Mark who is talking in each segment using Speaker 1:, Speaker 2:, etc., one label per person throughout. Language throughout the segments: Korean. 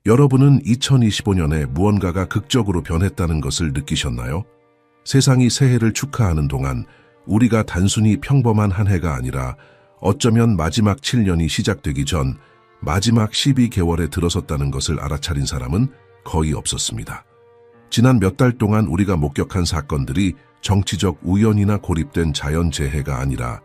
Speaker 1: 여러분은 2025년에 무언가가 극적으로 변했다는 것을 느끼셨나요? 세상이 새해를 축하하는 동안 우리가 단순히 평범한 한 해가 아니라 어쩌면 마지막 7년이 시작되기 전 마지막 12개월에 들어섰다는 것을 알아차린 사람은 거의 없었습니다. 지난 몇 달 동안 우리가 목격한 사건들이 정치적 우연이나 고립된 자연재해가 아니라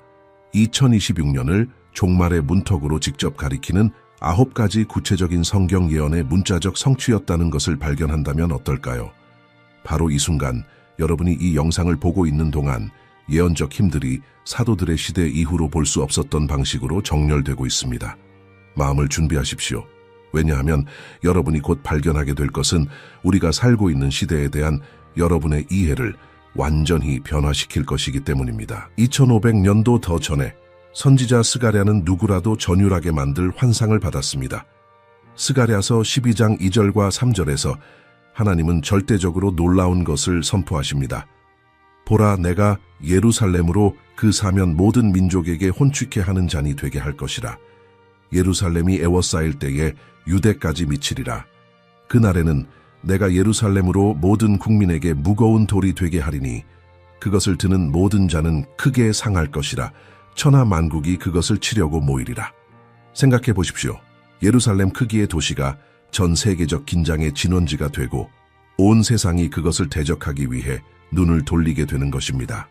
Speaker 1: 2026년을 종말의 문턱으로 직접 가리키는 9가지 구체적인 성경 예언의 문자적 성취였다는 것을 발견한다면 어떨까요? 바로 이 순간 여러분이 이 영상을 보고 있는 동안 예언적 힘들이 사도들의 시대 이후로 볼 수 없었던 방식으로 정렬되고 있습니다. 마음을 준비하십시오. 왜냐하면 여러분이 곧 발견하게 될 것은 우리가 살고 있는 시대에 대한 여러분의 이해를 완전히 변화시킬 것이기 때문입니다. 2500년도 더 전에 선지자 스가랴는 누구라도 전율하게 만들 환상을 받았습니다. 스가랴서 12장 2절과 3절에서 하나님은 절대적으로 놀라운 것을 선포하십니다. 보라, 내가 예루살렘으로 그 사면 모든 민족에게 혼축해 하는 잔이 되게 할 것이라. 예루살렘이 에워싸일 때에 유대까지 미치리라. 그날에는 내가 예루살렘으로 모든 국민에게 무거운 돌이 되게 하리니 그것을 드는 모든 자는 크게 상할 것이라. 천하 만국이 그것을 치려고 모이리라. 생각해 보십시오. 예루살렘 크기의 도시가 전 세계적 긴장의 진원지가 되고 온 세상이 그것을 대적하기 위해 눈을 돌리게 되는 것입니다.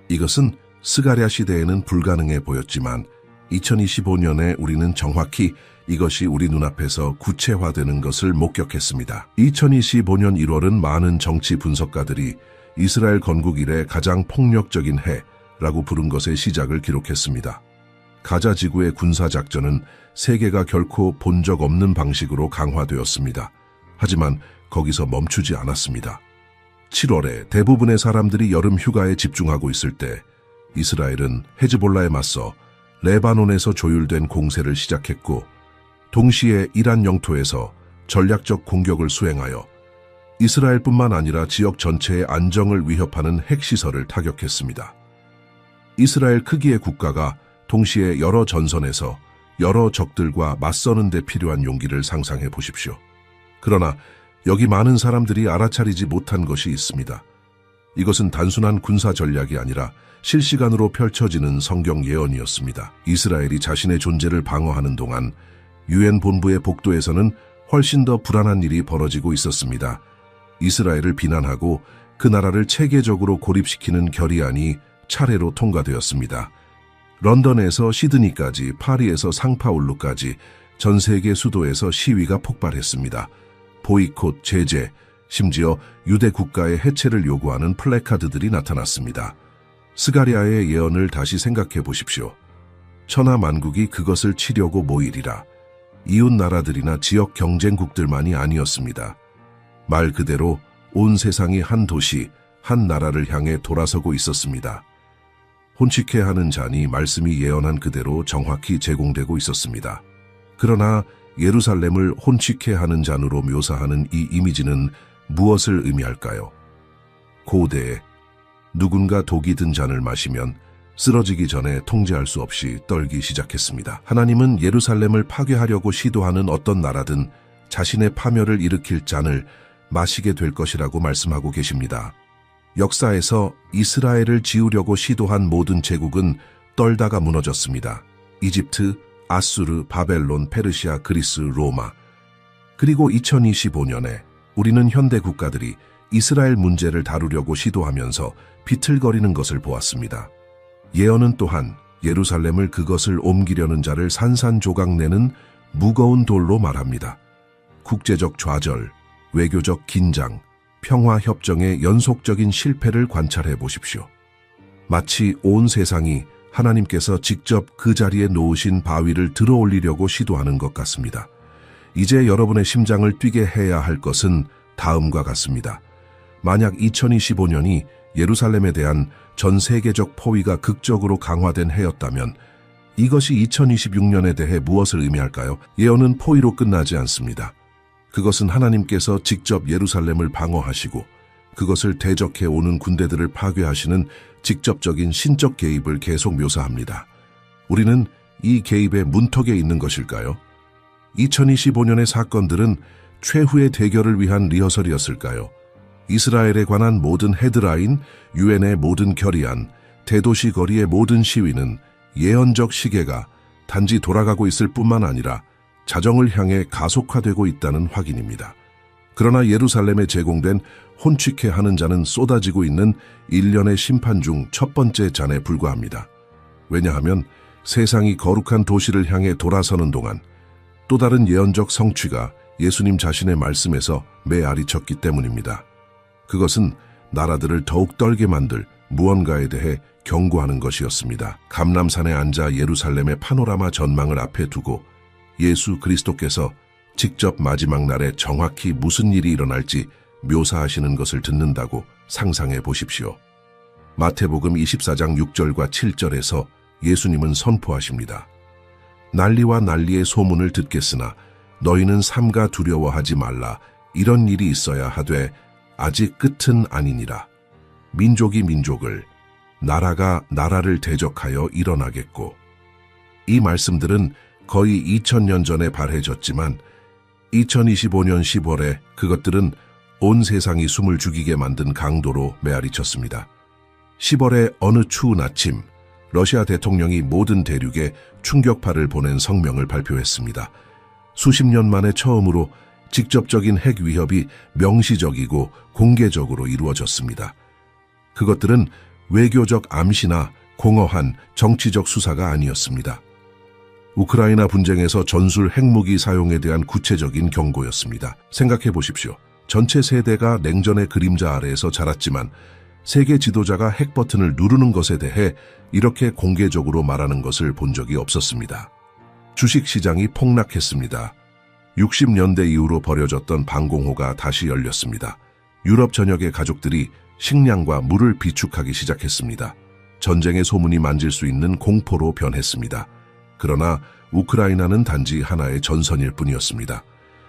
Speaker 1: 이것은 스가랴 시대에는 불가능해 보였지만 2025년에 우리는 정확히 이것이 우리 눈앞에서 구체화되는 것을 목격했습니다. 2025년 1월은 많은 정치 분석가들이 이스라엘 건국 이래 가장 폭력적인 해라고 부른 것의 시작을 기록했습니다. 가자 지구의 군사작전은 세계가 결코 본 적 없는 방식으로 강화되었습니다. 하지만 거기서 멈추지 않았습니다. 7월에 대부분의 사람들이 여름 휴가에 집중하고 있을 때 이스라엘은 헤즈볼라에 맞서 레바논에서 조율된 공세를 시작했고 동시에 이란 영토에서 전략적 공격을 수행하여 이스라엘뿐만 아니라 지역 전체의 안정을 위협하는 핵시설을 타격했습니다. 이스라엘 크기의 국가가 동시에 여러 전선에서 여러 적들과 맞서는 데 필요한 용기를 상상해 보십시오. 그러나 여기 많은 사람들이 알아차리지 못한 것이 있습니다. 이것은 단순한 군사 전략이 아니라 실시간으로 펼쳐지는 성경 예언이었습니다. 이스라엘이 자신의 존재를 방어하는 동안 유엔 본부의 복도에서는 훨씬 더 불안한 일이 벌어지고 있었습니다. 이스라엘을 비난하고 그 나라를 체계적으로 고립시키는 결의안이 차례로 통과되었습니다. 런던에서 시드니까지, 파리에서 상파울루까지 전 세계 수도에서 시위가 폭발했습니다. 보이콧, 제재, 심지어 유대 국가의 해체를 요구하는 플래카드들이 나타났습니다. 스가랴의 예언을 다시 생각해 보십시오. 천하 만국이 그것을 치려고 모이리라. 이웃 나라들이나 지역 경쟁국들만이 아니었습니다. 말 그대로 온 세상이 한 도시, 한 나라를 향해 돌아서고 있었습니다. 혼칙해 하는 잔이 말씀이 예언한 그대로 정확히 제공되고 있었습니다. 그러나 예루살렘을 혼칙해 하는 잔으로 묘사하는 이 이미지는 무엇을 의미할까요? 고대에 누군가 독이 든 잔을 마시면 쓰러지기 전에 통제할 수 없이 떨기 시작했습니다. 하나님은 예루살렘을 파괴하려고 시도하는 어떤 나라든 자신의 파멸을 일으킬 잔을 마시게 될 것이라고 말씀하고 계십니다. 역사에서 이스라엘을 지우려고 시도한 모든 제국은 떨다가 무너졌습니다. 이집트, 아수르, 바벨론, 페르시아, 그리스, 로마. 그리고 2025년에 우리는 현대 국가들이 이스라엘 문제를 다루려고 시도하면서 비틀거리는 것을 보았습니다. 예언은 또한 예루살렘을 그것을 옮기려는 자를 산산조각 내는 무거운 돌로 말합니다. 국제적 좌절, 외교적 긴장, 평화협정의 연속적인 실패를 관찰해 보십시오. 마치 온 세상이 하나님께서 직접 그 자리에 놓으신 바위를 들어올리려고 시도하는 것 같습니다. 이제 여러분의 심장을 뛰게 해야 할 것은 다음과 같습니다. 만약 2025년이 예루살렘에 대한 전 세계적 포위가 극적으로 강화된 해였다면 이것이 2026년에 대해 무엇을 의미할까요? 예언은 포위로 끝나지 않습니다. 그것은 하나님께서 직접 예루살렘을 방어하시고 그것을 대적해 오는 군대들을 파괴하시는 직접적인 신적 개입을 계속 묘사합니다. 우리는 이 개입의 문턱에 있는 것일까요? 2025년의 사건들은 최후의 대결을 위한 리허설이었을까요? 이스라엘에 관한 모든 헤드라인, 유엔의 모든 결의안, 대도시 거리의 모든 시위는 예언적 시계가 단지 돌아가고 있을 뿐만 아니라 자정을 향해 가속화되고 있다는 확인입니다. 그러나 예루살렘에 제공된 혼취케 하는 잔은 쏟아지고 있는 일련의 심판 중 첫 번째 잔에 불과합니다. 왜냐하면 세상이 거룩한 도시를 향해 돌아서는 동안 또 다른 예언적 성취가 예수님 자신의 말씀에서 메아리쳤기 때문입니다. 그것은 나라들을 더욱 떨게 만들 무언가에 대해 경고하는 것이었습니다. 감람산에 앉아 예루살렘의 파노라마 전망을 앞에 두고 예수 그리스도께서 직접 마지막 날에 정확히 무슨 일이 일어날지 묘사하시는 것을 듣는다고 상상해 보십시오. 마태복음 24장 6절과 7절에서 예수님은 선포하십니다. 난리와 난리의 소문을 듣겠으나 너희는 삼가 두려워하지 말라. 이런 일이 있어야 하되 아직 끝은 아니니라. 민족이 민족을, 나라가 나라를 대적하여 일어나겠고. 이 말씀들은 거의 2000년 전에 발해졌지만 2025년 10월에 그것들은 온 세상이 숨을 죽이게 만든 강도로 메아리쳤습니다. 10월의 어느 추운 아침, 러시아 대통령이 모든 대륙에 충격파를 보낸 성명을 발표했습니다. 수십 년 만에 처음으로 직접적인 핵 위협이 명시적이고 공개적으로 이루어졌습니다. 그것들은 외교적 암시나 공허한 정치적 수사가 아니었습니다. 우크라이나 분쟁에서 전술 핵무기 사용에 대한 구체적인 경고였습니다. 생각해 보십시오. 전체 세대가 냉전의 그림자 아래에서 자랐지만 세계 지도자가 핵 버튼을 누르는 것에 대해 이렇게 공개적으로 말하는 것을 본 적이 없었습니다. 주식시장이 폭락했습니다. 60년대 이후로 버려졌던 방공호가 다시 열렸습니다. 유럽 전역의 가족들이 식량과 물을 비축하기 시작했습니다. 전쟁의 소문이 만질 수 있는 공포로 변했습니다. 그러나 우크라이나는 단지 하나의 전선일 뿐이었습니다.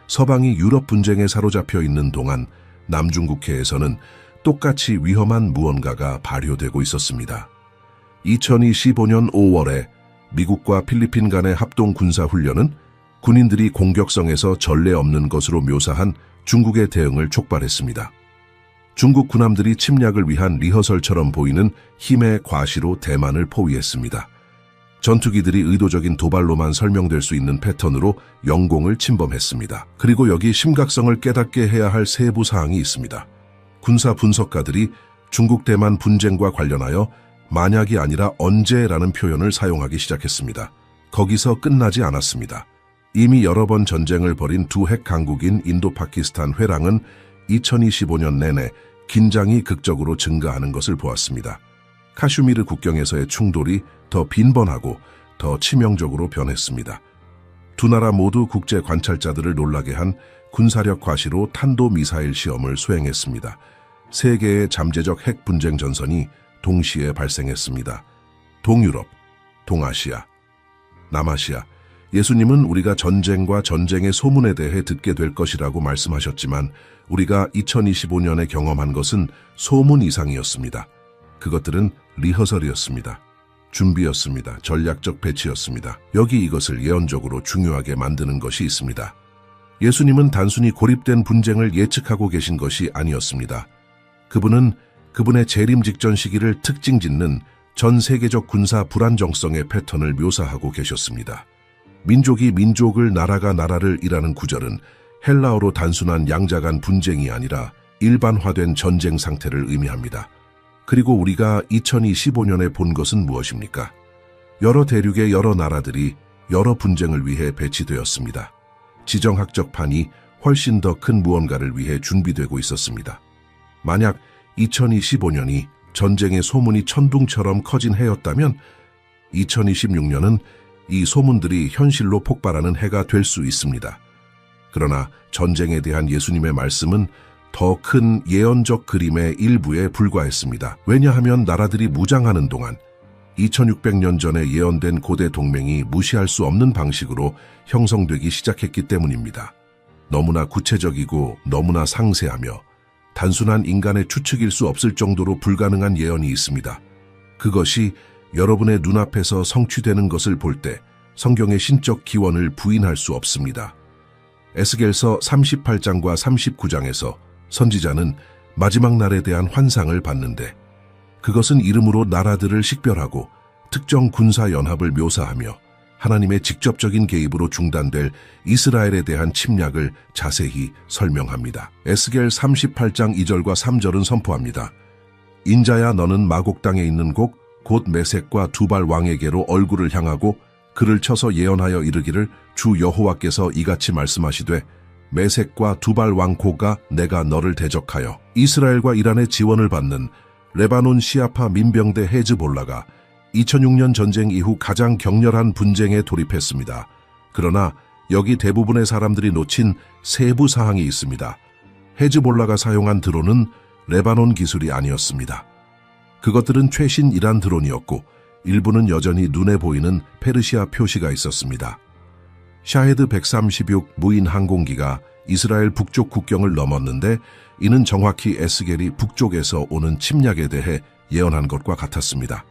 Speaker 1: 서방이 유럽 분쟁에 사로잡혀 있는 동안 남중국해에서는 똑같이 위험한 무언가가 발효되고 있었습니다. 2025년 5월에 미국과 필리핀 간의 합동 군사훈련은 군인들이 공격성에서 전례 없는 것으로 묘사한 중국의 대응을 촉발했습니다. 중국 군함들이 침략을 위한 리허설처럼 보이는 힘의 과시로 대만을 포위했습니다. 전투기들이 의도적인 도발로만 설명될 수 있는 패턴으로 영공을 침범했습니다. 그리고 여기 심각성을 깨닫게 해야 할 세부 사항이 있습니다. 군사 분석가들이 중국 대만 분쟁과 관련하여 만약이 아니라 언제라는 표현을 사용하기 시작했습니다. 거기서 끝나지 않았습니다. 이미 여러 번 전쟁을 벌인 두 핵 강국인 인도 파키스탄 회랑은 2025년 내내 긴장이 극적으로 증가하는 것을 보았습니다. 카슈미르 국경에서의 충돌이 더 빈번하고 더 치명적으로 변했습니다. 두 나라 모두 국제 관찰자들을 놀라게 한 군사력 과시로 탄도미사일 시험을 수행했습니다. 세 개의 잠재적 핵 분쟁 전선이 동시에 발생했습니다. 동유럽, 동아시아, 남아시아. 예수님은 우리가 전쟁과 전쟁의 소문에 대해 듣게 될 것이라고 말씀하셨지만 우리가 2025년에 경험한 것은 소문 이상이었습니다. 그것들은 리허설이었습니다. 준비였습니다. 전략적 배치였습니다. 여기 이것을 예언적으로 중요하게 만드는 것이 있습니다. 예수님은 단순히 고립된 분쟁을 예측하고 계신 것이 아니었습니다. 그분은 그분의 재림 직전 시기를 특징 짓는 전 세계적 군사 불안정성의 패턴을 묘사하고 계셨습니다. 민족이 민족을, 나라가 나라를 이라는 구절은 헬라어로 단순한 양자 간 분쟁이 아니라 일반화된 전쟁 상태를 의미합니다. 그리고 우리가 2025년에 본 것은 무엇입니까? 여러 대륙의 여러 나라들이 여러 분쟁을 위해 배치되었습니다. 지정학적 판이 훨씬 더 큰 무언가를 위해 준비되고 있었습니다. 만약 2025년이 전쟁의 소문이 천둥처럼 커진 해였다면 2026년은 이 소문들이 현실로 폭발하는 해가 될 수 있습니다. 그러나 전쟁에 대한 예수님의 말씀은 더 큰 예언적 그림의 일부에 불과했습니다. 왜냐하면 나라들이 무장하는 동안 2600년 전에 예언된 고대 동맹이 무시할 수 없는 방식으로 형성되기 시작했기 때문입니다. 너무나 구체적이고 너무나 상세하며 단순한 인간의 추측일 수 없을 정도로 불가능한 예언이 있습니다. 그것이 여러분의 눈앞에서 성취되는 것을 볼 때 성경의 신적 기원을 부인할 수 없습니다. 에스겔서 38장과 39장에서 선지자는 마지막 날에 대한 환상을 봤는데 그것은 이름으로 나라들을 식별하고 특정 군사 연합을 묘사하며 하나님의 직접적인 개입으로 중단될 이스라엘에 대한 침략을 자세히 설명합니다. 에스겔 38장 2절과 3절은 선포합니다. 인자야 너는 마곡 땅에 있는 곡 곧 메섹과 두발 왕에게로 얼굴을 향하고 그를 쳐서 예언하여 이르기를 주 여호와께서 이같이 말씀하시되 메섹과 두발 왕 고가 내가 너를 대적하여 이스라엘과 이란의 지원을 받는 레바논 시아파 민병대 헤즈볼라가 2006년 전쟁 이후 가장 격렬한 분쟁에 돌입했습니다. 그러나 여기 대부분의 사람들이 놓친 세부 사항이 있습니다. 헤즈볼라가 사용한 드론은 레바논 기술이 아니었습니다. 그것들은 최신 이란 드론이었고 일부는 여전히 눈에 보이는 페르시아 표시가 있었습니다. 샤헤드 136 무인 항공기가 이스라엘 북쪽 국경을 넘었는데 이는 정확히 에스겔이 북쪽에서 오는 침략에 대해 예언한 것과 같았습니다.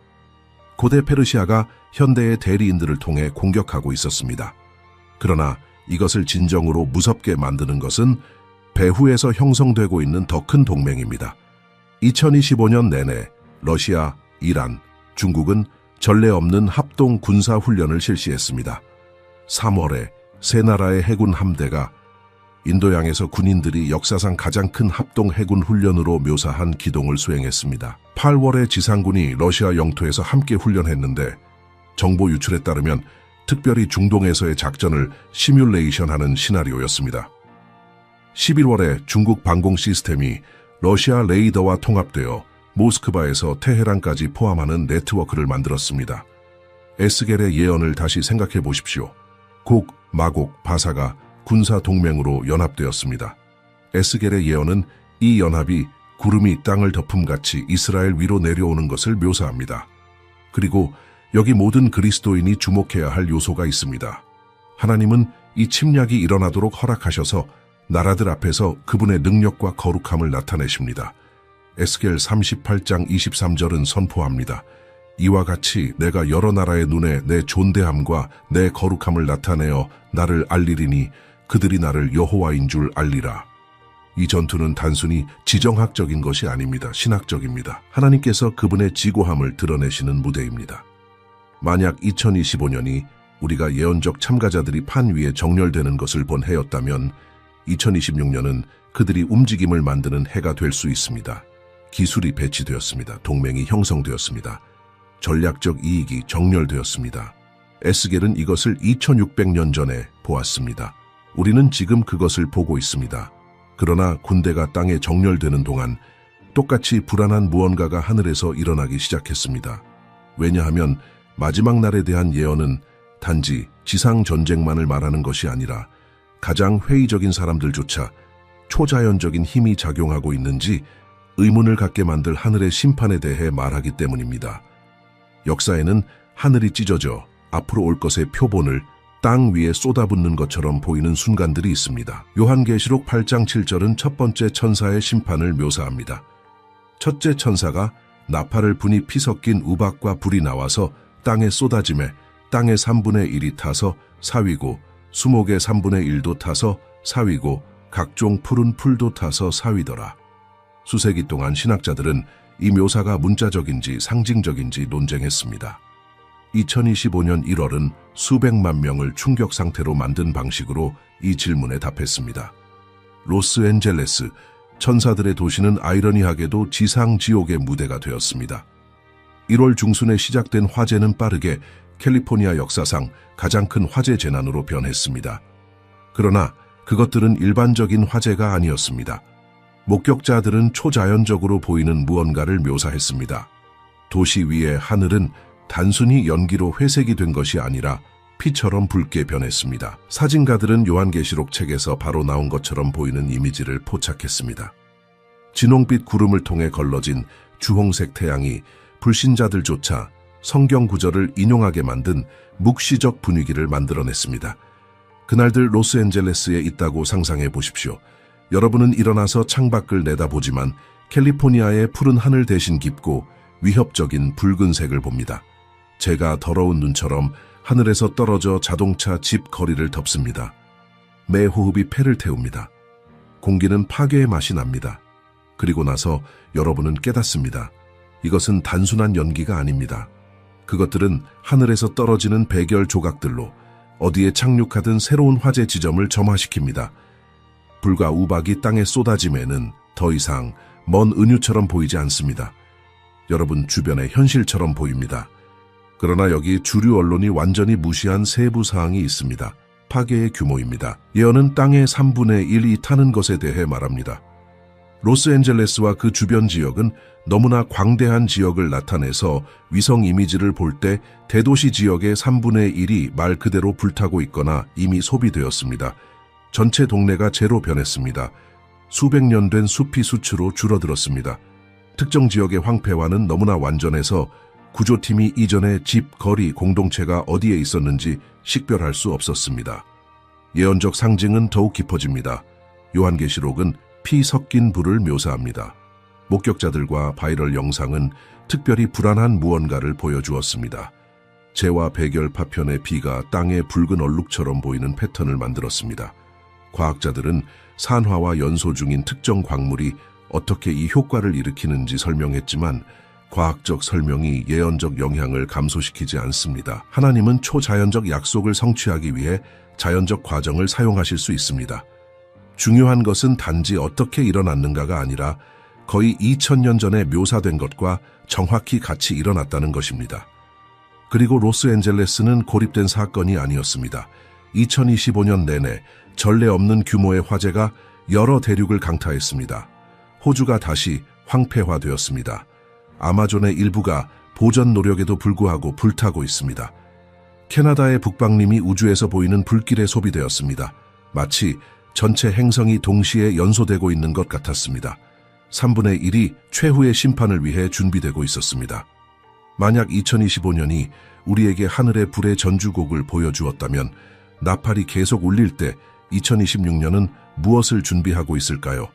Speaker 1: 고대 페르시아가 현대의 대리인들을 통해 공격하고 있었습니다. 그러나 이것을 진정으로 무섭게 만드는 것은 배후에서 형성되고 있는 더 큰 동맹입니다. 2025년 내내 러시아, 이란, 중국은 전례 없는 합동 군사 훈련을 실시했습니다. 3월에 세 나라의 해군 함대가 인도양에서 군인들이 역사상 가장 큰 합동 해군 훈련으로 묘사한 기동을 수행했습니다. 8월에 지상군이 러시아 영토에서 함께 훈련했는데 정보 유출에 따르면 특별히 중동에서의 작전을 시뮬레이션하는 시나리오였습니다. 11월에 중국 방공 시스템이 러시아 레이더와 통합되어 모스크바에서 테헤란까지 포함하는 네트워크를 만들었습니다. 에스겔의 예언을 다시 생각해 보십시오. 곡, 마곡, 바사가 군사 동맹으로 연합되었습니다. 에스겔의 예언은 이 연합이 구름이 땅을 덮음같이 이스라엘 위로 내려오는 것을 묘사합니다. 그리고 여기 모든 그리스도인이 주목해야 할 요소가 있습니다. 하나님은 이 침략이 일어나도록 허락하셔서 나라들 앞에서 그분의 능력과 거룩함을 나타내십니다. 에스겔 38장 23절은 선포합니다. 이와 같이 내가 여러 나라의 눈에 내 존대함과 내 거룩함을 나타내어 나를 알리리니 그들이 나를 여호와인 줄 알리라. 이 전투는 단순히 지정학적인 것이 아닙니다. 신학적입니다. 하나님께서 그분의 지고함을 드러내시는 무대입니다. 만약 2025년이 우리가 예언적 참가자들이 판 위에 정렬되는 것을 본 해였다면 2026년은 그들이 움직임을 만드는 해가 될 수 있습니다. 기술이 배치되었습니다. 동맹이 형성되었습니다. 전략적 이익이 정렬되었습니다. 에스겔은 이것을 2600년 전에 보았습니다. 우리는 지금 그것을 보고 있습니다. 그러나 군대가 땅에 정렬되는 동안 똑같이 불안한 무언가가 하늘에서 일어나기 시작했습니다. 왜냐하면 마지막 날에 대한 예언은 단지 지상 전쟁만을 말하는 것이 아니라 가장 회의적인 사람들조차 초자연적인 힘이 작용하고 있는지 의문을 갖게 만들 하늘의 심판에 대해 말하기 때문입니다. 역사에는 하늘이 찢어져 앞으로 올 것의 표본을 땅 위에 쏟아붓는 것처럼 보이는 순간들이 있습니다. 요한계시록 8장 7절은 첫 번째 천사의 심판을 묘사합니다. 첫째 천사가 나팔을 부니 피 섞인 우박과 불이 나와서 땅에 쏟아짐에 땅의 3분의 1이 타서 사위고 수목의 3분의 1도 타서 사위고 각종 푸른 풀도 타서 사위더라. 수세기 동안 신학자들은 이 묘사가 문자적인지 상징적인지 논쟁했습니다. 2025년 1월은 수백만 명을 충격 상태로 만든 방식으로 이 질문에 답했습니다. 로스앤젤레스, 천사들의 도시는 아이러니하게도 지상 지옥의 무대가 되었습니다. 1월 중순에 시작된 화재는 빠르게 캘리포니아 역사상 가장 큰 화재 재난으로 변했습니다. 그러나 그것들은 일반적인 화재가 아니었습니다. 목격자들은 초자연적으로 보이는 무언가를 묘사했습니다. 도시 위의 하늘은 단순히 연기로 회색이 된 것이 아니라 피처럼 붉게 변했습니다. 사진가들은 요한계시록 책에서 바로 나온 것처럼 보이는 이미지를 포착했습니다. 진홍빛 구름을 통해 걸러진 주홍색 태양이 불신자들조차 성경 구절을 인용하게 만든 묵시적 분위기를 만들어냈습니다. 그날들 로스앤젤레스에 있다고 상상해 보십시오. 여러분은 일어나서 창밖을 내다보지만 캘리포니아의 푸른 하늘 대신 깊고 위협적인 붉은색을 봅니다. 제가 더러운 눈처럼 하늘에서 떨어져 자동차 집 거리를 덮습니다. 매 호흡이 폐를 태웁니다. 공기는 파괴의 맛이 납니다. 그리고 나서 여러분은 깨닫습니다. 이것은 단순한 연기가 아닙니다. 그것들은 하늘에서 떨어지는 백열 조각들로 어디에 착륙하든 새로운 화재 지점을 점화시킵니다. 불과 우박이 땅에 쏟아짐에는 더 이상 먼 은유처럼 보이지 않습니다. 여러분 주변의 현실처럼 보입니다. 그러나 여기 주류 언론이 완전히 무시한 세부 사항이 있습니다. 파괴의 규모입니다. 예언은 땅의 3분의 1이 타는 것에 대해 말합니다. 로스앤젤레스와 그 주변 지역은 너무나 광대한 지역을 나타내서 위성 이미지를 볼 때 대도시 지역의 3분의 1이 말 그대로 불타고 있거나 이미 소비되었습니다. 전체 동네가 재로 변했습니다. 수백 년 된 숲이 수치로 줄어들었습니다. 특정 지역의 황폐화는 너무나 완전해서 구조팀이 이전에 집, 거리, 공동체가 어디에 있었는지 식별할 수 없었습니다. 예언적 상징은 더욱 깊어집니다. 요한계시록은 피 섞인 불을 묘사합니다. 목격자들과 바이럴 영상은 특별히 불안한 무언가를 보여주었습니다. 재와 백열 파편의 비가 땅의 붉은 얼룩처럼 보이는 패턴을 만들었습니다. 과학자들은 산화와 연소 중인 특정 광물이 어떻게 이 효과를 일으키는지 설명했지만 과학적 설명이 예언적 영향을 감소시키지 않습니다. 하나님은 초자연적 약속을 성취하기 위해 자연적 과정을 사용하실 수 있습니다. 중요한 것은 단지 어떻게 일어났는가가 아니라 거의 2000년 전에 묘사된 것과 정확히 같이 일어났다는 것입니다. 그리고 로스앤젤레스는 고립된 사건이 아니었습니다. 2025년 내내 전례 없는 규모의 화재가 여러 대륙을 강타했습니다. 호주가 다시 황폐화되었습니다. 아마존의 일부가 보전 노력에도 불구하고 불타고 있습니다. 캐나다의 북방림이 우주에서 보이는 불길에 소비되었습니다. 마치 전체 행성이 동시에 연소되고 있는 것 같았습니다. 3분의 1이 최후의 심판을 위해 준비되고 있었습니다. 만약 2025년이 우리에게 하늘의 불의 전주곡을 보여주었다면 나팔이 계속 울릴 때 2026년은 무엇을 준비하고 있을까요?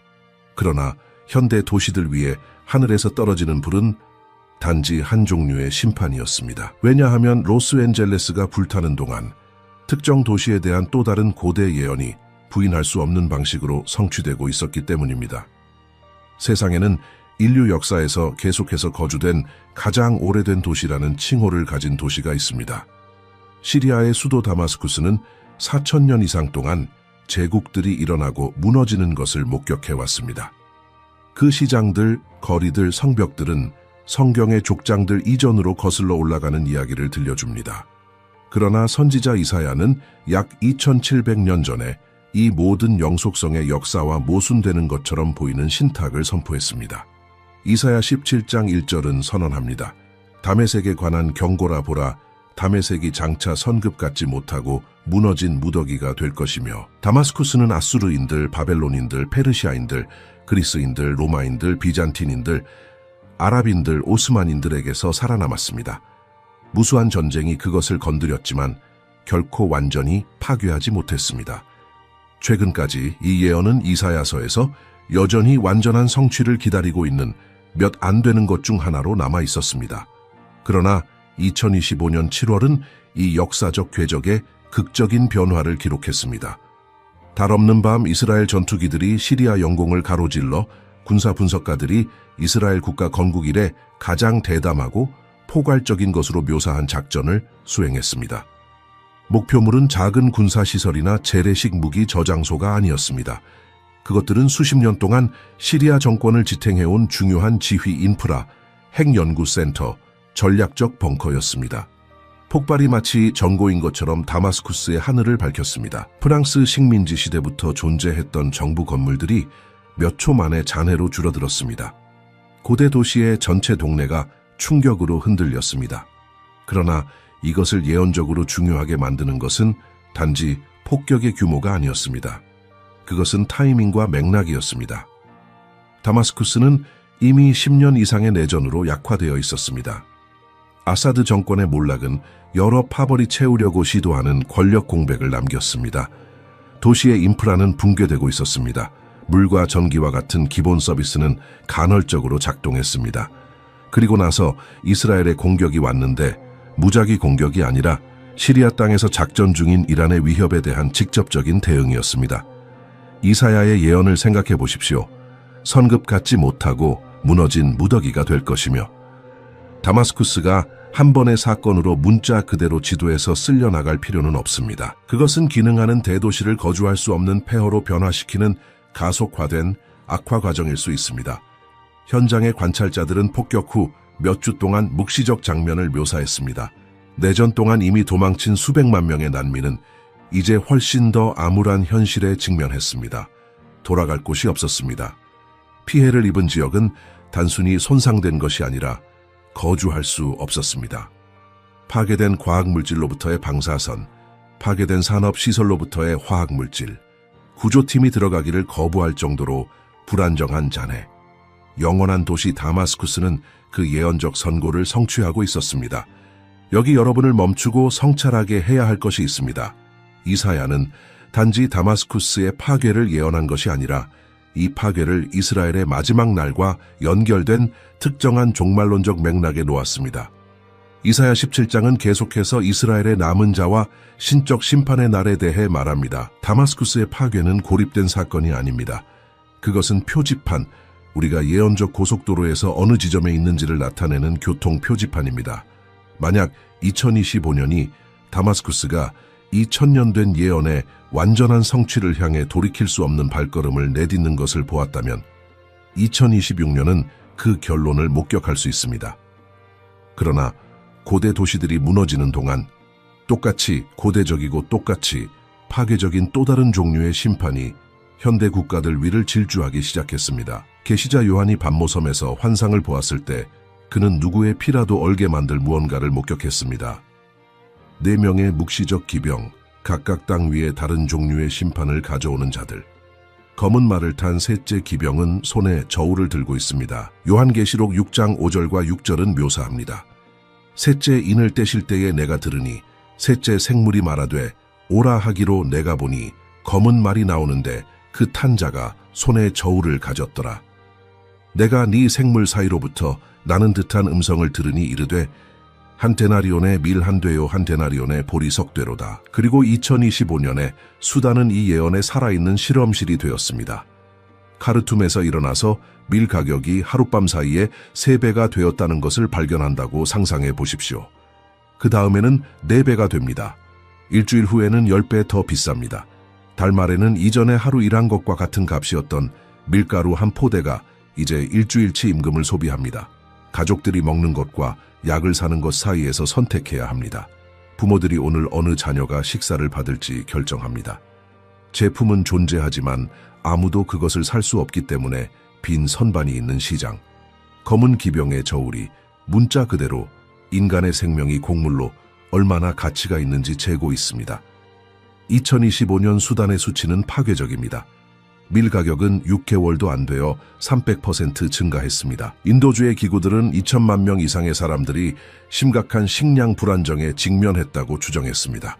Speaker 1: 그러나 현대 도시들 위에 하늘에서 떨어지는 불은 단지 한 종류의 심판이었습니다. 왜냐하면 로스앤젤레스가 불타는 동안 특정 도시에 대한 또 다른 고대 예언이 부인할 수 없는 방식으로 성취되고 있었기 때문입니다. 세상에는 인류 역사에서 계속해서 거주된 가장 오래된 도시라는 칭호를 가진 도시가 있습니다. 시리아의 수도 다마스쿠스는 4000년 이상 동안 제국들이 일어나고 무너지는 것을 목격해왔습니다. 그 시장들, 거리들, 성벽들은 성경의 족장들 이전으로 거슬러 올라가는 이야기를 들려줍니다. 그러나 선지자 이사야는 약 2700년 전에 이 모든 영속성의 역사와 모순되는 것처럼 보이는 신탁을 선포했습니다. 이사야 17장 1절은 선언합니다. 다메섹에 관한 경고라 보라. 다메섹이 장차 선급 같지 못하고 무너진 무더기가 될 것이며 다마스쿠스는 아수르인들, 바벨론인들, 페르시아인들, 그리스인들, 로마인들, 비잔틴인들, 아랍인들, 오스만인들에게서 살아남았습니다. 무수한 전쟁이 그것을 건드렸지만 결코 완전히 파괴하지 못했습니다. 최근까지 이 예언은 이사야서에서 여전히 완전한 성취를 기다리고 있는 몇 안 되는 것 중 하나로 남아 있었습니다. 그러나 2025년 7월은 이 역사적 궤적에 극적인 변화를 기록했습니다. 달 없는 밤 이스라엘 전투기들이 시리아 영공을 가로질러 군사 분석가들이 이스라엘 국가 건국 이래 가장 대담하고 포괄적인 것으로 묘사한 작전을 수행했습니다. 목표물은 작은 군사시설이나 재래식 무기 저장소가 아니었습니다. 그것들은 수십 년 동안 시리아 정권을 지탱해온 중요한 지휘 인프라, 핵연구센터, 전략적 벙커였습니다. 폭발이 마치 전고인 것처럼 다마스쿠스의 하늘을 밝혔습니다. 프랑스 식민지 시대부터 존재했던 정부 건물들이 몇 초 만에 잔해로 줄어들었습니다. 고대 도시의 전체 동네가 충격으로 흔들렸습니다. 그러나 이것을 예언적으로 중요하게 만드는 것은 단지 폭격의 규모가 아니었습니다. 그것은 타이밍과 맥락이었습니다. 다마스쿠스는 이미 10년 이상의 내전으로 약화되어 있었습니다. 아사드 정권의 몰락은 여러 파벌이 채우려고 시도하는 권력 공백을 남겼습니다. 도시의 인프라는 붕괴되고 있었습니다. 물과 전기와 같은 기본 서비스는 간헐적으로 작동했습니다. 그리고 나서 이스라엘의 공격이 왔는데 무작위 공격이 아니라 시리아 땅에서 작전 중인 이란의 위협에 대한 직접적인 대응이었습니다. 이사야의 예언을 생각해 보십시오. 선급 갖지 못하고 무너진 무더기가 될 것이며, 다마스쿠스가 한 번의 사건으로 문자 그대로 지도에서 쓸려나갈 필요는 없습니다. 그것은 기능하는 대도시를 거주할 수 없는 폐허로 변화시키는 가속화된 악화 과정일 수 있습니다. 현장의 관찰자들은 폭격 후 몇 주 동안 묵시적 장면을 묘사했습니다. 내전 동안 이미 도망친 수백만 명의 난민은 이제 훨씬 더 암울한 현실에 직면했습니다. 돌아갈 곳이 없었습니다. 피해를 입은 지역은 단순히 손상된 것이 아니라 거주할 수 없었습니다. 파괴된 과학물질로부터의 방사선, 파괴된 산업시설로부터의 화학물질, 구조팀이 들어가기를 거부할 정도로 불안정한 잔해. 영원한 도시 다마스쿠스는 그 예언적 선고를 성취하고 있었습니다. 여기 여러분을 멈추고 성찰하게 해야 할 것이 있습니다. 이사야는 단지 다마스쿠스의 파괴를 예언한 것이 아니라 이 파괴를 이스라엘의 마지막 날과 연결된 특정한 종말론적 맥락에 놓았습니다. 이사야 17장은 계속해서 이스라엘의 남은 자와 신적 심판의 날에 대해 말합니다. 다마스쿠스의 파괴는 고립된 사건이 아닙니다. 그것은 표지판, 우리가 예언적 고속도로에서 어느 지점에 있는지를 나타내는 교통 표지판입니다. 만약 2025년이 다마스쿠스가 이 천년된 예언의 완전한 성취를 향해 돌이킬 수 없는 발걸음을 내딛는 것을 보았다면 2026년은 그 결론을 목격할 수 있습니다. 그러나 고대 도시들이 무너지는 동안 똑같이 고대적이고 똑같이 파괴적인 또 다른 종류의 심판이 현대 국가들 위를 질주하기 시작했습니다. 계시자 요한이 반모섬에서 환상을 보았을 때 그는 누구의 피라도 얼게 만들 무언가를 목격했습니다. 4명의 묵시적 기병, 각각 땅 위에 다른 종류의 심판을 가져오는 자들. 검은 말을 탄 셋째 기병은 손에 저울을 들고 있습니다. 요한계시록 6장 5절과 6절은 묘사합니다. 셋째 인을 떼실 때에 내가 들으니 셋째 생물이 말하되 오라 하기로 내가 보니 검은 말이 나오는데 그 탄 자가 손에 저울을 가졌더라. 내가 네 생물 사이로부터 나는 듯한 음성을 들으니 이르되 한 데나리온의 밀 한 되요 한 데나리온의 보리 석 되로다. 그리고 2025년에 수단은 이 예언의 살아있는 실험실이 되었습니다. 카르툼에서 일어나서 밀 가격이 하룻밤 사이에 3배가 되었다는 것을 발견한다고 상상해 보십시오. 그 다음에는 4배가 됩니다. 일주일 후에는 10배 더 비쌉니다. 달말에는 이전에 하루 일한 것과 같은 값이었던 밀가루 한 포대가 이제 일주일치 임금을 소비합니다. 가족들이 먹는 것과 약을 사는 것 사이에서 선택해야 합니다. 부모들이 오늘 어느 자녀가 식사를 받을지 결정합니다. 제품은 존재하지만 아무도 그것을 살 수 없기 때문에 빈 선반이 있는 시장. 검은 기병의 저울이 문자 그대로 인간의 생명이 곡물로 얼마나 가치가 있는지 재고 있습니다. 2025년 수단의 수치는 파괴적입니다. 밀 가격은 6개월도 안 되어 300% 증가했습니다. 인도주의 기구들은 2천만 명 이상의 사람들이 심각한 식량 불안정에 직면했다고 추정했습니다.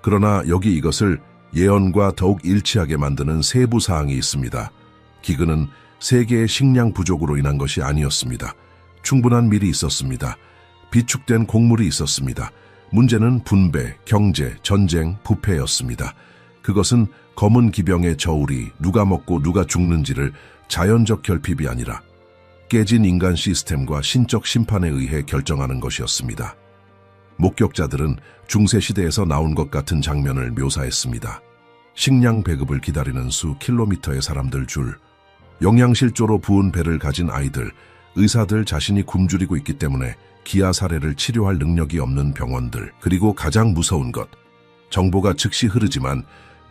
Speaker 1: 그러나 여기 이것을 예언과 더욱 일치하게 만드는 세부 사항이 있습니다. 기근은 세계의 식량 부족으로 인한 것이 아니었습니다. 충분한 밀이 있었습니다. 비축된 곡물이 있었습니다. 문제는 분배, 경제, 전쟁, 부패였습니다. 그것은 검은 기병의 저울이 누가 먹고 누가 죽는지를 자연적 결핍이 아니라 깨진 인간 시스템과 신적 심판에 의해 결정하는 것이었습니다. 목격자들은 중세시대에서 나온 것 같은 장면을 묘사했습니다. 식량 배급을 기다리는 수 킬로미터의 사람들 줄, 영양실조로 부은 배를 가진 아이들, 의사들 자신이 굶주리고 있기 때문에 기아 사례를 치료할 능력이 없는 병원들, 그리고 가장 무서운 것, 정보가 즉시 흐르지만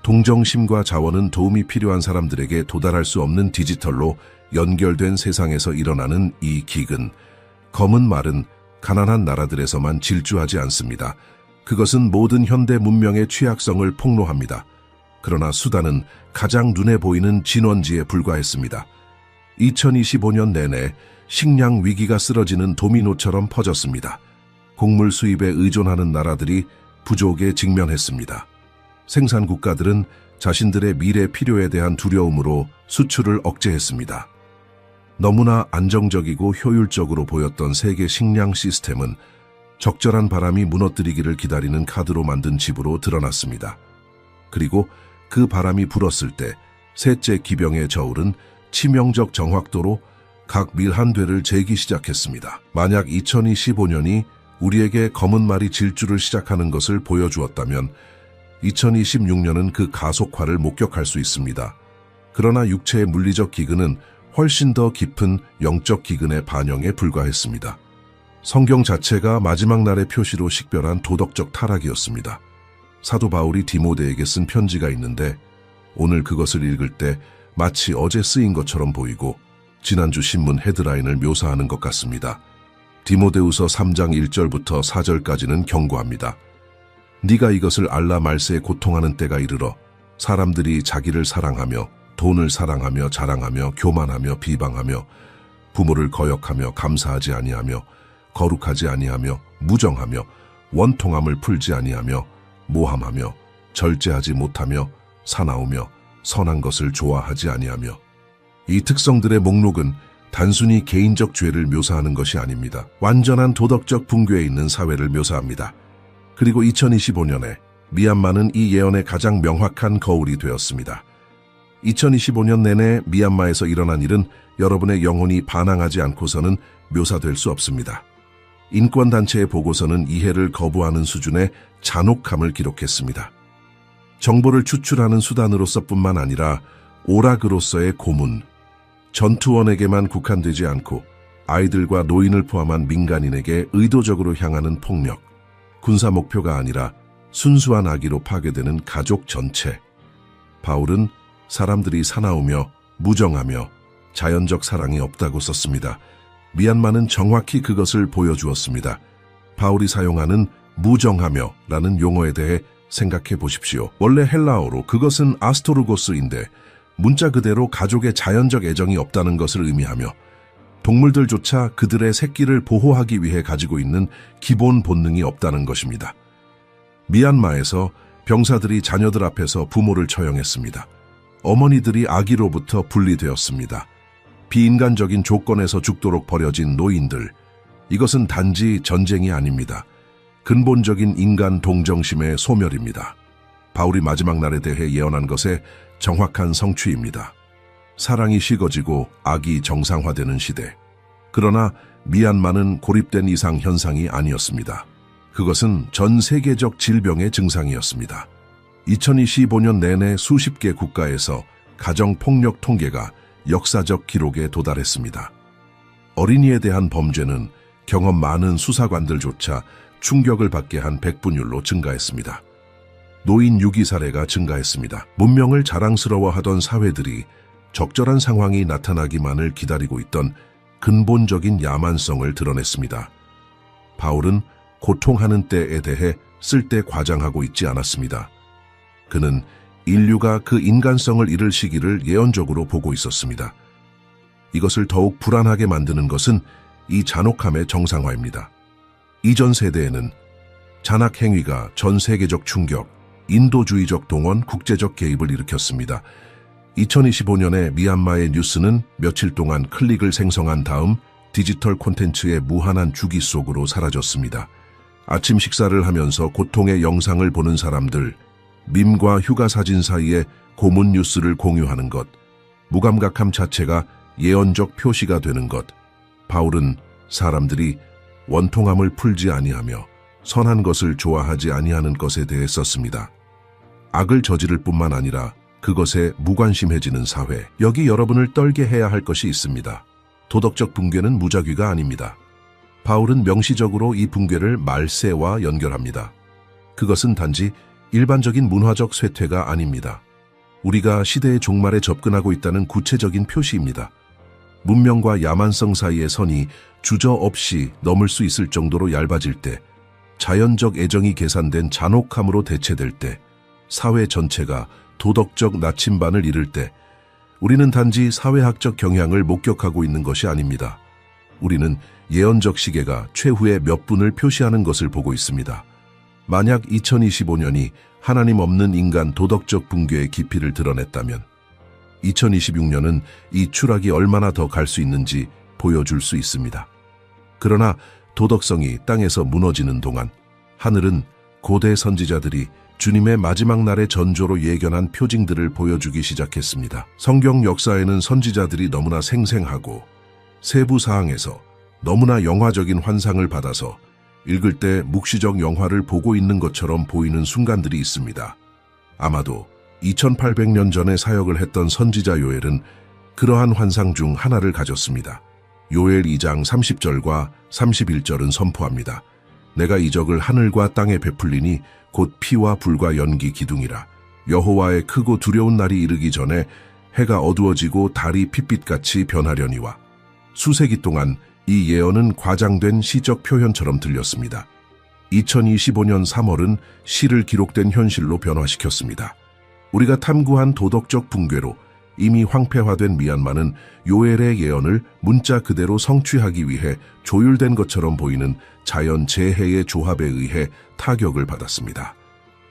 Speaker 1: 동정심과 자원은 도움이 필요한 사람들에게 도달할 수 없는 디지털로 연결된 세상에서 일어나는 이 기근. 검은 말은 가난한 나라들에서만 질주하지 않습니다. 그것은 모든 현대 문명의 취약성을 폭로합니다. 그러나 수단은 가장 눈에 보이는 진원지에 불과했습니다. 2025년 내내 식량 위기가 쓰러지는 도미노처럼 퍼졌습니다. 곡물 수입에 의존하는 나라들이 부족에 직면했습니다. 생산 국가들은 자신들의 미래 필요에 대한 두려움으로 수출을 억제했습니다. 너무나 안정적이고 효율적으로 보였던 세계 식량 시스템은 적절한 바람이 무너뜨리기를 기다리는 카드로 만든 집으로 드러났습니다. 그리고 그 바람이 불었을 때 셋째 기병의 저울은 치명적 정확도로 각 밀 한 되를 재기 시작했습니다. 만약 2025년이 우리에게 검은 말이 질주를 시작하는 것을 보여주었다면 2026년은 그 가속화를 목격할 수 있습니다. 그러나 육체의 물리적 기근은 훨씬 더 깊은 영적 기근의 반영에 불과했습니다. 성경 자체가 마지막 날의 표시로 식별한 도덕적 타락이었습니다. 사도 바울이 디모데에게 쓴 편지가 있는데 오늘 그것을 읽을 때 마치 어제 쓰인 것처럼 보이고 지난주 신문 헤드라인을 묘사하는 것 같습니다. 디모데후서 3장 1절부터 4절까지는 경고합니다. 네가 이것을 알라 말세에 고통하는 때가 이르러 사람들이 자기를 사랑하며 돈을 사랑하며 자랑하며 교만하며 비방하며 부모를 거역하며 감사하지 아니하며 거룩하지 아니하며 무정하며 원통함을 풀지 아니하며 모함하며 절제하지 못하며 사나우며 선한 것을 좋아하지 아니하며. 이 특성들의 목록은 단순히 개인적 죄를 묘사하는 것이 아닙니다. 완전한 도덕적 붕괴에 있는 사회를 묘사합니다. 그리고 2025년에 미얀마는 이 예언의 가장 명확한 거울이 되었습니다. 2025년 내내 미얀마에서 일어난 일은 여러분의 영혼이 반항하지 않고서는 묘사될 수 없습니다. 인권단체의 보고서는 이해를 거부하는 수준의 잔혹함을 기록했습니다. 정보를 추출하는 수단으로서뿐만 아니라 오락으로서의 고문, 전투원에게만 국한되지 않고 아이들과 노인을 포함한 민간인에게 의도적으로 향하는 폭력, 군사 목표가 아니라 순수한 악의로 파괴되는 가족 전체. 바울은 사람들이 사나우며 무정하며 자연적 사랑이 없다고 썼습니다. 미얀마는 정확히 그것을 보여주었습니다. 바울이 사용하는 무정하며 라는 용어에 대해 생각해 보십시오. 원래 헬라어로 그것은 아스토르고스인데 문자 그대로 가족의 자연적 애정이 없다는 것을 의미하며 동물들조차 그들의 새끼를 보호하기 위해 가지고 있는 기본 본능이 없다는 것입니다. 미얀마에서 병사들이 자녀들 앞에서 부모를 처형했습니다. 어머니들이 아기로부터 분리되었습니다. 비인간적인 조건에서 죽도록 버려진 노인들. 이것은 단지 전쟁이 아닙니다. 근본적인 인간 동정심의 소멸입니다. 바울이 마지막 날에 대해 예언한 것의 정확한 성취입니다. 사랑이 식어지고 악이 정상화되는 시대. 그러나 미얀마는 고립된 이상 현상이 아니었습니다. 그것은 전 세계적 질병의 증상이었습니다. 2025년 내내 수십 개 국가에서 가정폭력 통계가 역사적 기록에 도달했습니다. 어린이에 대한 범죄는 경험 많은 수사관들조차 충격을 받게 한 백분율로 증가했습니다. 노인 유기 사례가 증가했습니다. 문명을 자랑스러워하던 사회들이 적절한 상황이 나타나기만을 기다리고 있던 근본적인 야만성을 드러냈습니다. 바울은 고통하는 때에 대해 쓸데 과장하고 있지 않았습니다. 그는 인류가 그 인간성을 잃을 시기를 예언적으로 보고 있었습니다. 이것을 더욱 불안하게 만드는 것은 이 잔혹함의 정상화입니다. 이전 세대에는 잔악 행위가 전 세계적 충격, 인도주의적 동원, 국제적 개입을 일으켰습니다. 2025년에 미얀마의 뉴스는 며칠 동안 클릭을 생성한 다음 디지털 콘텐츠의 무한한 주기 속으로 사라졌습니다. 아침 식사를 하면서 고통의 영상을 보는 사람들, 밈과 휴가 사진 사이에 고문 뉴스를 공유하는 것, 무감각함 자체가 예언적 표시가 되는 것. 바울은 사람들이 원통함을 풀지 아니하며 선한 것을 좋아하지 아니하는 것에 대해 썼습니다. 악을 저지를 뿐만 아니라 그것에 무관심해지는 사회, 여기 여러분을 떨게 해야 할 것이 있습니다. 도덕적 붕괴는 무작위가 아닙니다. 바울은 명시적으로 이 붕괴를 말세와 연결합니다. 그것은 단지 일반적인 문화적 쇠퇴가 아닙니다. 우리가 시대의 종말에 접근하고 있다는 구체적인 표시입니다. 문명과 야만성 사이의 선이 주저없이 넘을 수 있을 정도로 얇아질 때, 자연적 애정이 계산된 잔혹함으로 대체될 때, 사회 전체가 도덕적 나침반을 잃을 때, 우리는 단지 사회학적 경향을 목격하고 있는 것이 아닙니다. 우리는 예언적 시계가 최후의 몇 분을 표시하는 것을 보고 있습니다. 만약 2025년이 하나님 없는 인간 도덕적 붕괴의 깊이를 드러냈다면 2026년은 이 추락이 얼마나 더 갈 수 있는지 보여줄 수 있습니다. 그러나 도덕성이 땅에서 무너지는 동안 하늘은 고대 선지자들이 주님의 마지막 날의 전조로 예견한 표징들을 보여주기 시작했습니다. 성경 역사에는 선지자들이 너무나 생생하고 세부 사항에서 너무나 영화적인 환상을 받아서 읽을 때 묵시적 영화를 보고 있는 것처럼 보이는 순간들이 있습니다. 아마도 2800년 전에 사역을 했던 선지자 요엘은 그러한 환상 중 하나를 가졌습니다. 요엘 2장 30절과 31절은 선포합니다. 내가 이적을 하늘과 땅에 베풀리니 곧 피와 불과 연기 기둥이라. 여호와의 크고 두려운 날이 이르기 전에 해가 어두워지고 달이 핏빛같이 변하려니와. 수세기 동안 이 예언은 과장된 시적 표현처럼 들렸습니다. 2025년 3월은 시를 기록된 현실로 변화시켰습니다. 우리가 탐구한 도덕적 붕괴로 이미 황폐화된 미얀마는 요엘의 예언을 문자 그대로 성취하기 위해 조율된 것처럼 보이는 자연 재해의 조합에 의해 타격을 받았습니다.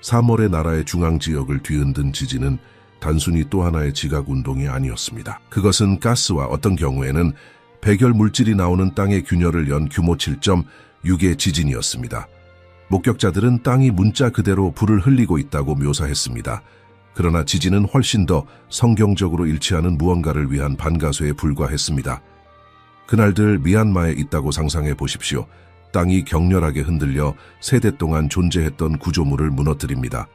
Speaker 1: 3월의 나라의 중앙지역을 뒤흔든 지진은 단순히 또 하나의 지각운동이 아니었습니다. 그것은 가스와 어떤 경우에는 백열 물질이 나오는 땅의 균열을 연 규모 7.6의 지진이었습니다. 목격자들은 땅이 문자 그대로 불을 흘리고 있다고 묘사했습니다. 그러나 지진은 훨씬 더 성경적으로 일치하는 무언가를 위한 반가쇠에 불과했습니다. 그날들 미얀마에 있다고 상상해 보십시오. 땅이 격렬하게 흔들려 세대 동안 존재했던 구조물을 무너뜨립니다.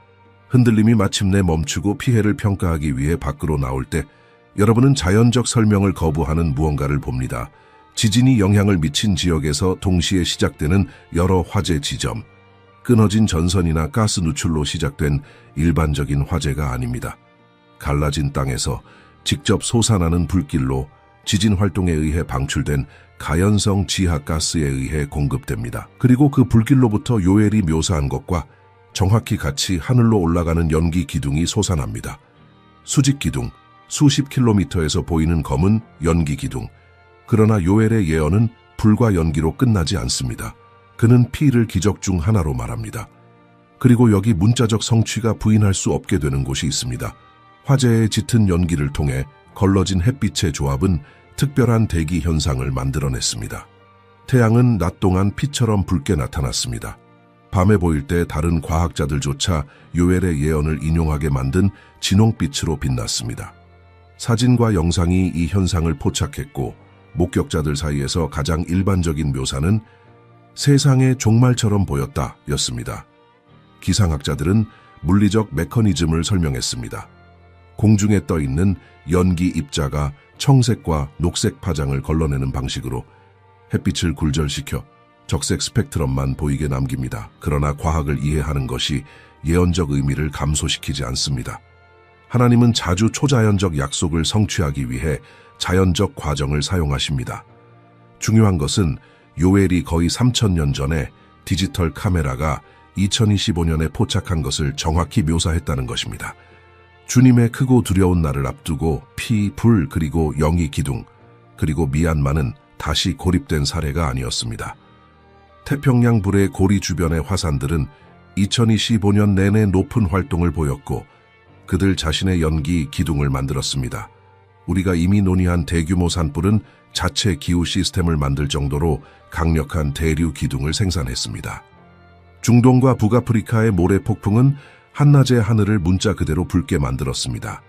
Speaker 1: 흔들림이 마침내 멈추고 피해를 평가하기 위해 밖으로 나올 때 여러분은 자연적 설명을 거부하는 무언가를 봅니다. 지진이 영향을 미친 지역에서 동시에 시작되는 여러 화재 지점, 끊어진 전선이나 가스 누출로 시작된 일반적인 화재가 아닙니다. 갈라진 땅에서 직접 솟아나는 불길로 지진 활동에 의해 방출된 가연성 지하가스에 의해 공급됩니다. 그리고 그 불길로부터 요엘이 묘사한 것과 정확히 같이 하늘로 올라가는 연기 기둥이 솟아납니다. 수직 기둥, 수십 킬로미터에서 보이는 검은 연기 기둥. 그러나 요엘의 예언은 불과 연기로 끝나지 않습니다. 그는 피를 기적 중 하나로 말합니다. 그리고 여기 문자적 성취가 부인할 수 없게 되는 곳이 있습니다. 화재의 짙은 연기를 통해 걸러진 햇빛의 조합은 특별한 대기 현상을 만들어냈습니다. 태양은 낮 동안 피처럼 붉게 나타났습니다. 밤에 보일 때 다른 과학자들조차 요엘의 예언을 인용하게 만든 진홍빛으로 빛났습니다. 사진과 영상이 이 현상을 포착했고 목격자들 사이에서 가장 일반적인 묘사는 세상의 종말처럼 보였다 였습니다. 기상학자들은 물리적 메커니즘을 설명했습니다. 공중에 떠있는 연기 입자가 청색과 녹색 파장을 걸러내는 방식으로 햇빛을 굴절시켜 적색 스펙트럼만 보이게 남깁니다. 그러나 과학을 이해하는 것이 예언적 의미를 감소시키지 않습니다. 하나님은 자주 초자연적 약속을 성취하기 위해 자연적 과정을 사용하십니다. 중요한 것은 요엘이 거의 3000년 전에 디지털 카메라가 2025년에 포착한 것을 정확히 묘사했다는 것입니다. 주님의 크고 두려운 날을 앞두고 피, 불, 그리고 영이 기둥, 그리고 미얀마는 다시 고립된 사례가 아니었습니다. 태평양 불의 고리 주변의 화산들은 2025년 내내 높은 활동을 보였고 그들 자신의 연기 기둥을 만들었습니다. 우리가 이미 논의한 대규모 산불은 자체 기후 시스템을 만들 정도로 강력한 대류 기둥을 생산했습니다. 중동과 북아프리카의 모래 폭풍은 한낮의 하늘을 문자 그대로 붉게 만들었습니다.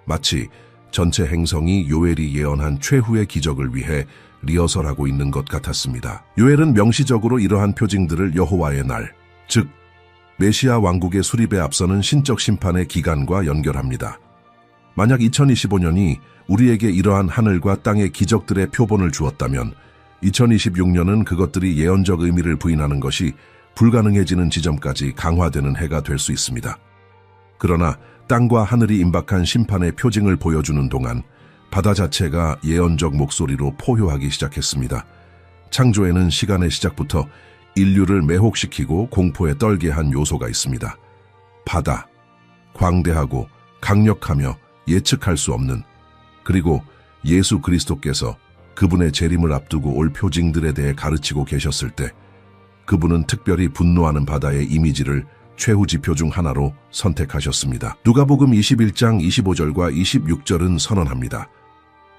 Speaker 1: 마치 전체 행성이 요엘이 예언한 최후의 기적을 위해 리허설하고 있는 것 같았습니다. 요엘은 명시적으로 이러한 표징들을 여호와의 날, 즉 메시아 왕국의 수립에 앞서는 신적 심판의 기간과 연결합니다. 만약 2025년이 우리에게 이러한 하늘과 땅의 기적들의 표본을 주었다면 2026년은 그것들이 예언적 의미를 부인하는 것이 불가능해지는 지점까지 강화되는 해가 될 수 있습니다. 그러나 땅과 하늘이 임박한 심판의 표징을 보여주는 동안 바다 자체가 예언적 목소리로 포효하기 시작했습니다. 창조에는 시간의 시작부터 인류를 매혹시키고 공포에 떨게 한 요소가 있습니다. 바다, 광대하고 강력하며 예측할 수 없는, 그리고 예수 그리스도께서 그분의 재림을 앞두고 올 표징들에 대해 가르치고 계셨을 때 그분은 특별히 분노하는 바다의 이미지를 최후 지표 중 하나로 선택하셨습니다. 누가복음 21장 25절과 26절은 선언합니다.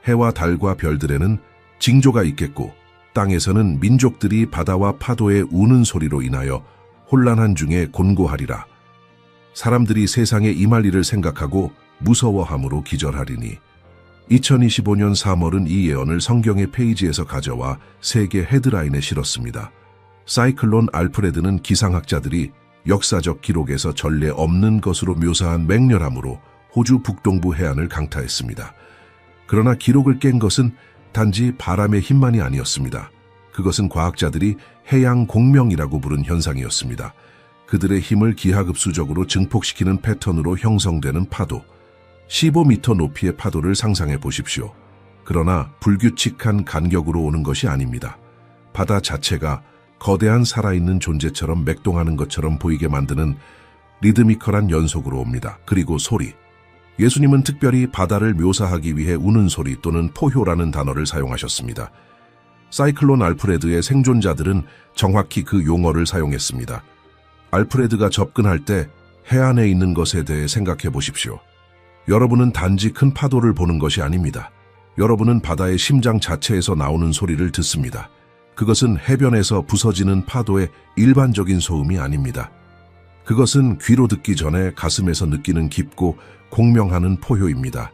Speaker 1: 해와 달과 별들에는 징조가 있겠고 땅에서는 민족들이 바다와 파도의 우는 소리로 인하여 혼란한 중에 곤고하리라. 사람들이 세상에 임할 일을 생각하고 무서워함으로 기절하리니. 2025년 3월은 이 예언을 성경의 페이지에서 가져와 세계 헤드라인에 실었습니다. 사이클론 알프레드는 기상학자들이 역사적 기록에서 전례 없는 것으로 묘사한 맹렬함으로 호주 북동부 해안을 강타했습니다. 그러나 기록을 깬 것은 단지 바람의 힘만이 아니었습니다. 그것은 과학자들이 해양 공명이라고 부른 현상이었습니다. 그들의 힘을 기하급수적으로 증폭시키는 패턴으로 형성되는 파도. 15m 높이의 파도를 상상해 보십시오. 그러나 불규칙한 간격으로 오는 것이 아닙니다. 바다 자체가 거대한 살아있는 존재처럼 맥동하는 것처럼 보이게 만드는 리드미컬한 연속으로 옵니다. 그리고 소리. 예수님은 특별히 바다를 묘사하기 위해 우는 소리 또는 포효라는 단어를 사용하셨습니다. 사이클론 알프레드의 생존자들은 정확히 그 용어를 사용했습니다. 알프레드가 접근할 때 해안에 있는 것에 대해 생각해 보십시오. 여러분은 단지 큰 파도를 보는 것이 아닙니다. 여러분은 바다의 심장 자체에서 나오는 소리를 듣습니다. 그것은 해변에서 부서지는 파도의 일반적인 소음이 아닙니다. 그것은 귀로 듣기 전에 가슴에서 느끼는 깊고 공명하는 포효입니다.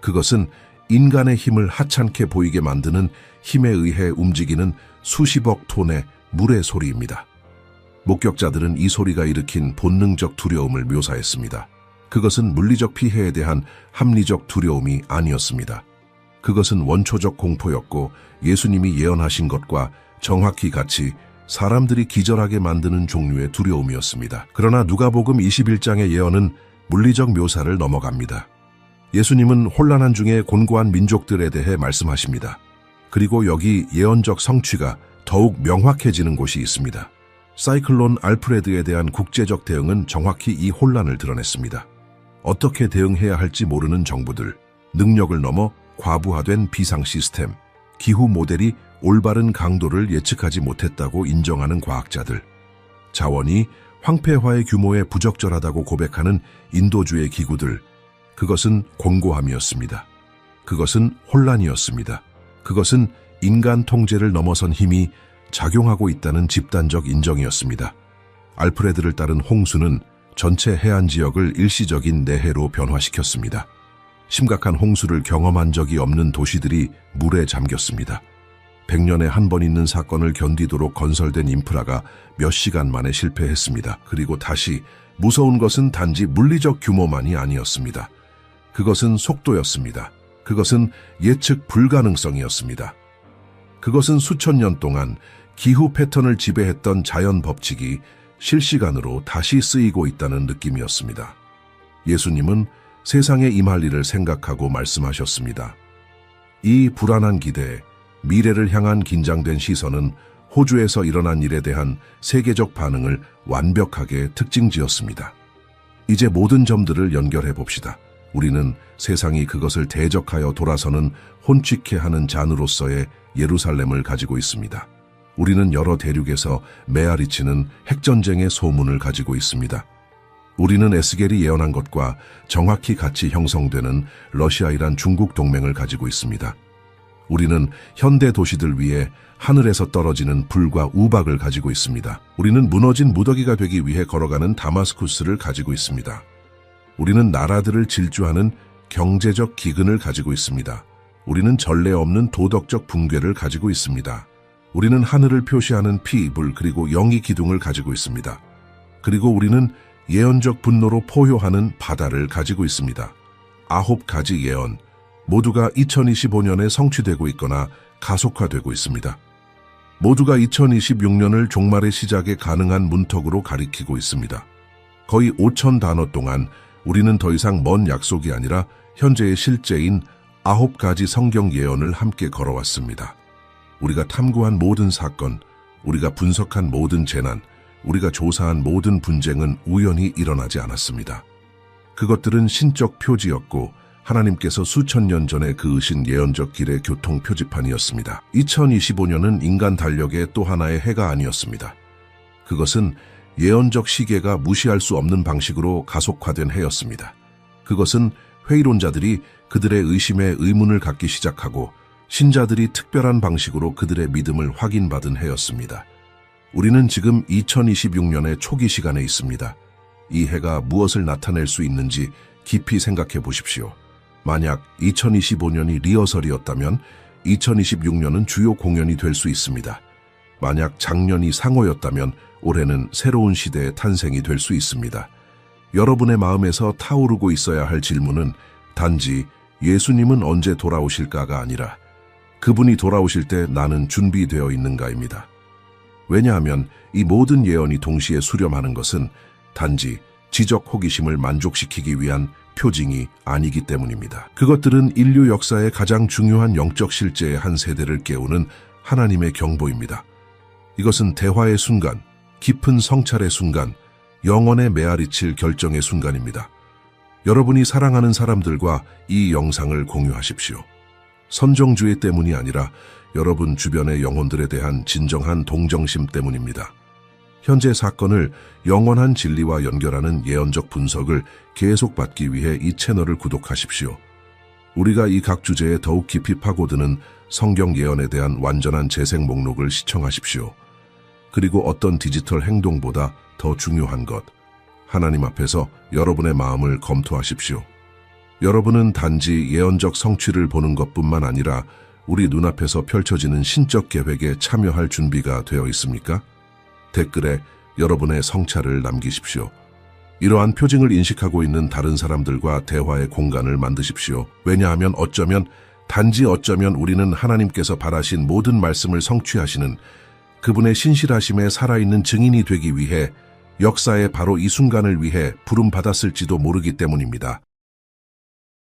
Speaker 1: 그것은 인간의 힘을 하찮게 보이게 만드는 힘에 의해 움직이는 수십억 톤의 물의 소리입니다. 목격자들은 이 소리가 일으킨 본능적 두려움을 묘사했습니다. 그것은 물리적 피해에 대한 합리적 두려움이 아니었습니다. 그것은 원초적 공포였고 예수님이 예언하신 것과 정확히 같이 사람들이 기절하게 만드는 종류의 두려움이었습니다. 그러나 누가복음 21장의 예언은 물리적 묘사를 넘어갑니다. 예수님은 혼란한 중에 곤고한 민족들에 대해 말씀하십니다. 그리고 여기 예언적 성취가 더욱 명확해지는 곳이 있습니다. 사이클론 알프레드에 대한 국제적 대응은 정확히 이 혼란을 드러냈습니다. 어떻게 대응해야 할지 모르는 정부들, 능력을 넘어 과부하된 비상 시스템, 기후 모델이 올바른 강도를 예측하지 못했다고 인정하는 과학자들, 자원이 황폐화의 규모에 부적절하다고 고백하는 인도주의 기구들, 그것은 곤고함이었습니다. 그것은 혼란이었습니다. 그것은 인간 통제를 넘어선 힘이 작용하고 있다는 집단적 인정이었습니다. 알프레드를 따른 홍수는 전체 해안 지역을 일시적인 내해로 변화시켰습니다. 심각한 홍수를 경험한 적이 없는 도시들이 물에 잠겼습니다. 100년에 한 번 있는 사건을 견디도록 건설된 인프라가 몇 시간 만에 실패했습니다. 그리고 다시 무서운 것은 단지 물리적 규모만이 아니었습니다. 그것은 속도였습니다. 그것은 예측 불가능성이었습니다. 그것은 수천 년 동안 기후 패턴을 지배했던 자연 법칙이 실시간으로 다시 쓰이고 있다는 느낌이었습니다. 예수님은 세상에 임할 일을 생각하고 말씀하셨습니다. 이 불안한 기대, 미래를 향한 긴장된 시선은 호주에서 일어난 일에 대한 세계적 반응을 완벽하게 특징지었습니다. 이제 모든 점들을 연결해 봅시다. 우리는 세상이 그것을 대적하여 돌아서는 혼칙해하는 잔으로서의 예루살렘을 가지고 있습니다. 우리는 여러 대륙에서 메아리치는 핵전쟁의 소문을 가지고 있습니다. 우리는 에스겔이 예언한 것과 정확히 같이 형성되는 러시아-이란 중국 동맹을 가지고 있습니다. 우리는 현대 도시들 위에 하늘에서 떨어지는 불과 우박을 가지고 있습니다. 우리는 무너진 무더기가 되기 위해 걸어가는 다마스쿠스를 가지고 있습니다. 우리는 나라들을 질주하는 경제적 기근을 가지고 있습니다. 우리는 전례 없는 도덕적 붕괴를 가지고 있습니다. 우리는 하늘을 표시하는 피, 불, 그리고 영의 기둥을 가지고 있습니다. 그리고 우리는 예언적 분노로 포효하는 바다를 가지고 있습니다. 9가지 예언, 모두가 2025년에 성취되고 있거나 가속화되고 있습니다. 모두가 2026년을 종말의 시작에 가능한 문턱으로 가리키고 있습니다. 거의 5,000 단어 동안 우리는 더 이상 먼 약속이 아니라 현재의 실제인 9가지 성경 예언을 함께 걸어왔습니다. 우리가 탐구한 모든 사건, 우리가 분석한 모든 재난, 우리가 조사한 모든 분쟁은 우연히 일어나지 않았습니다. 그것들은 신적 표지였고 하나님께서 수천 년 전에 그으신 예언적 길의 교통 표지판이었습니다. 2025년은 인간 달력의 또 하나의 해가 아니었습니다. 그것은 예언적 시계가 무시할 수 없는 방식으로 가속화된 해였습니다. 그것은 회의론자들이 그들의 의심에 의문을 갖기 시작하고 신자들이 특별한 방식으로 그들의 믿음을 확인받은 해였습니다. 우리는 지금 2026년의 초기 시간에 있습니다. 이 해가 무엇을 나타낼 수 있는지 깊이 생각해 보십시오. 만약 2025년이 리허설이었다면 2026년은 주요 공연이 될 수 있습니다. 만약 작년이 상호였다면 올해는 새로운 시대의 탄생이 될 수 있습니다. 여러분의 마음에서 타오르고 있어야 할 질문은 단지 예수님은 언제 돌아오실까가 아니라 그분이 돌아오실 때 나는 준비되어 있는가입니다. 왜냐하면 이 모든 예언이 동시에 수렴하는 것은 단지 지적 호기심을 만족시키기 위한 표징이 아니기 때문입니다. 그것들은 인류 역사의 가장 중요한 영적 실제의 한 세대를 깨우는 하나님의 경보입니다. 이것은 대화의 순간, 깊은 성찰의 순간, 영혼의 메아리칠 결정의 순간입니다. 여러분이 사랑하는 사람들과 이 영상을 공유하십시오. 선정주의 때문이 아니라 여러분 주변의 영혼들에 대한 진정한 동정심 때문입니다. 현재 사건을 영원한 진리와 연결하는 예언적 분석을 계속 받기 위해 이 채널을 구독하십시오. 우리가 이 각 주제에 더욱 깊이 파고드는 성경 예언에 대한 완전한 재생 목록을 시청하십시오. 그리고 어떤 디지털 행동보다 더 중요한 것, 하나님 앞에서 여러분의 마음을 검토하십시오. 여러분은 단지 예언적 성취를 보는 것뿐만 아니라 우리 눈앞에서 펼쳐지는 신적 계획에 참여할 준비가 되어 있습니까? 댓글에 여러분의 성찰을 남기십시오. 이러한 표징을 인식하고 있는 다른 사람들과 대화의 공간을 만드십시오. 왜냐하면 단지 어쩌면 우리는 하나님께서 바라신 모든 말씀을 성취하시는 그분의 신실하심에 살아있는 증인이 되기 위해 역사의 바로 이 순간을 위해 부름받았을지도 모르기 때문입니다.